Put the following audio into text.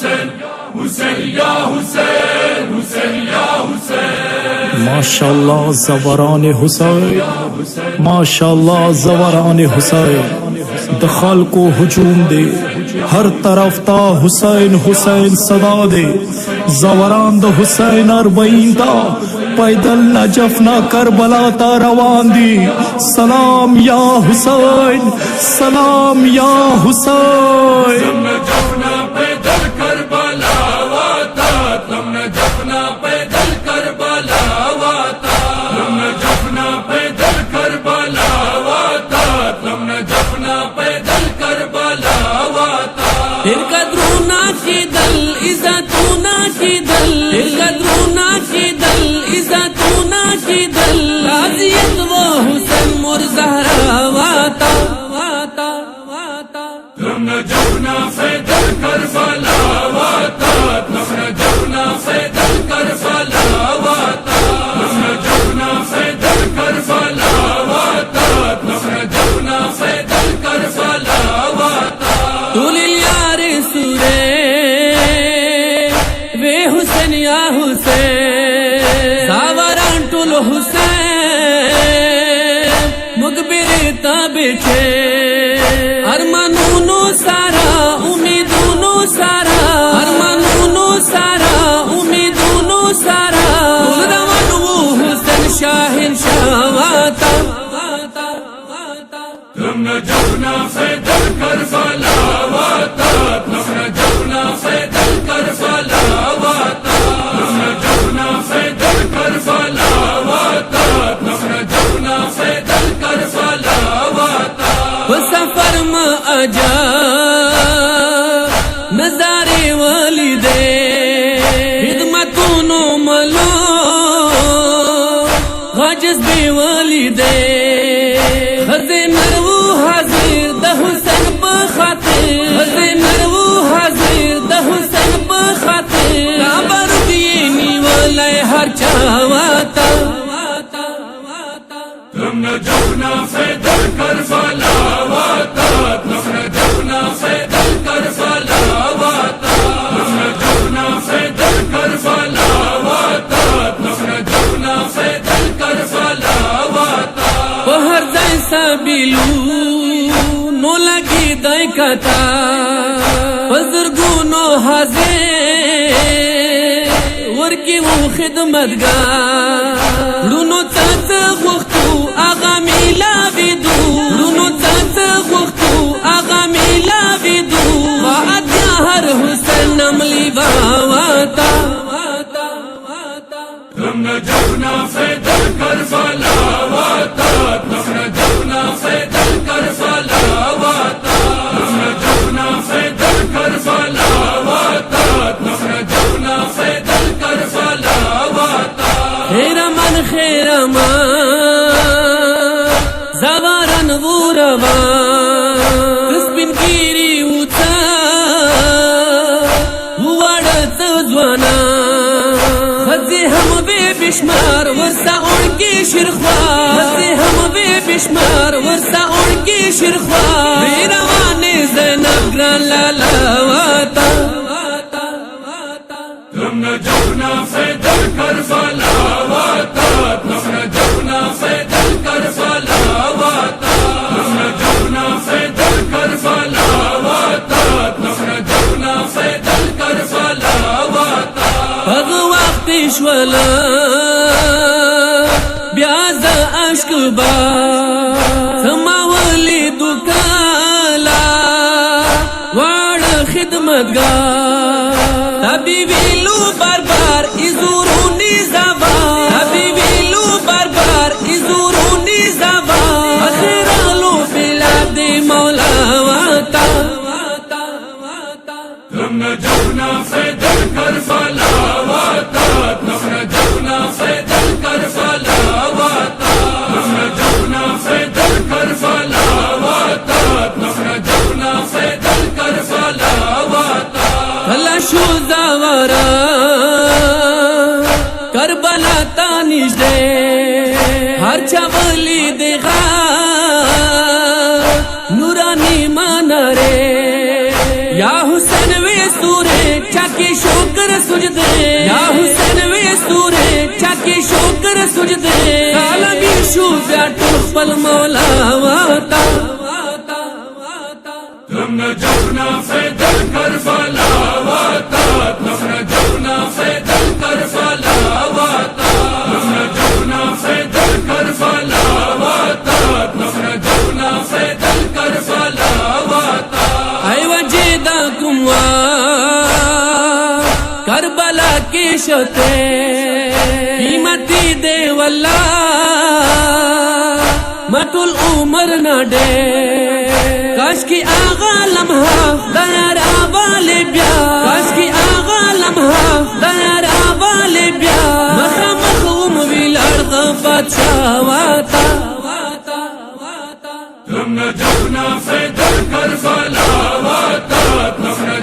हुसैन हुसैन या हुसैन हुसैन या हुसैन। माशाअल्लाह ज़वरान हुसैन, माशाअल्लाह ज़वरान हुसैन। दखल को हुजूम दे, हर तरफ ता हुसैन हुसैन सदा दे। ज़वरान द हुसैन अरबईन दा पैदल नजफ ना करबला ता रवान दी। सलाम या हुसैन, सलाम या हुसैन। बेटे अरमानों सारा उम्मीदों सारा अरमानों सारा उम्मीदों सारा रवान वो हुसैन शाहिंशाह वाता लम्ना जफना फैदल करबला वाता लम्ना जफना फैदल करबला वाता लम्ना जफना फैदल करबला वाता लम्ना जफना फैदल करबला सफर में आजा नजारे वाली दे खिदमतों मलो गाजस बे वाली दे हज़े नरवू हाजिर द हुसैन बखातिर हज़े नरवू हाजिर द हुसैन बखातिर काबर दिए नी वाला हर चाहता लम्ना जफना फैदल करबला वाता लम्ना जफना फैदल करबला वाता लम्ना जफना फैदल करबला वाता लम्ना जफना फैदल करबला वाता हर जैसा बिलू नो लगी दई कथा बुजुर्गों नो हाजे वर्की वो खिदमतगार लूनो तात वक्तू आगा मिला विदू लूनो तात वक्तू आगा मिला विदू वाद्या हर हुसैन नमली बावाता लम्ना जफना फैदल करबला वाता लम्ना जफना फैदल करबला वाता लम्ना जफना फैदल करबला वाता लम्ना जफना फैदल करबला वाता खेरा मन खेरा मन ज़वरान वो रवा तस्बिन गिरी उता वाड़त ज़वाना हज़े हम बेबिशमार वर्षा उनकी शिरख्वा हज़े हम बेबिशमार वर्षा उनकी शिरख्वा बेरवाने ज़ैनब ग्रान लाला वाता लम्ना जफना फैदल करबला वाता लम्ना जफना फैदल करबला वाता लम्ना जफना फैदल करबला वाता लम्ना जफना फैदल करबला वाता हग वक्त ईश्वला ब्याज अश्क बा समावली दुकाला वाड़ खिदमतगार हबीबी लो बार बार इज़ुरूनी ज़बा हबीबी लो बार बार इज़ुरूनी ज़बा अखिरा लो बिलाद मौला वाता लम्ना जफना फैदल करबला वाता लम्ना जफना फैदल करबला वाता लम्ना जफना फैदल करबला वाता लम्ना जफना फैदल करबला वाता भला शो ज़वरा करबला तानिश दे हर चावली देगा नूरानी माना रे या हुसैन वे सूरे सुजदे या हुसैन वे सूरे चाके शोकर सुजदे आलमी शू ब्याटो पल मौला वाता لم نجونا فدى الكربلا وطات نحن نجونا فدى الكربلا وطات لم نجونا فدى الكربلا وطات نحن نجونا فدى الكربلا وطات اي وجدا كموا کربلا کی شتے قیمتی دے واللہ مطل عمر نہ دے کاش کی آغا لمحہ دیر آوالے بیا کاش کی آغا لمحہ دیر آوالے بیا مخوم ویلار بادشاہ واتا لم نجونا فدى الكربلا وطات نحن